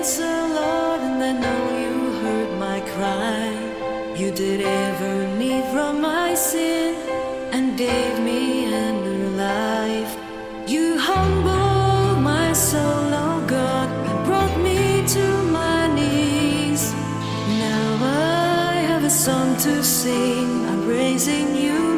answer, Lord, and I know you heard my cry. You did ever me from my sin and gave me a new life. You humbled my soul, oh God, brought me to my knees. Now I have a song to sing, I'm praising you.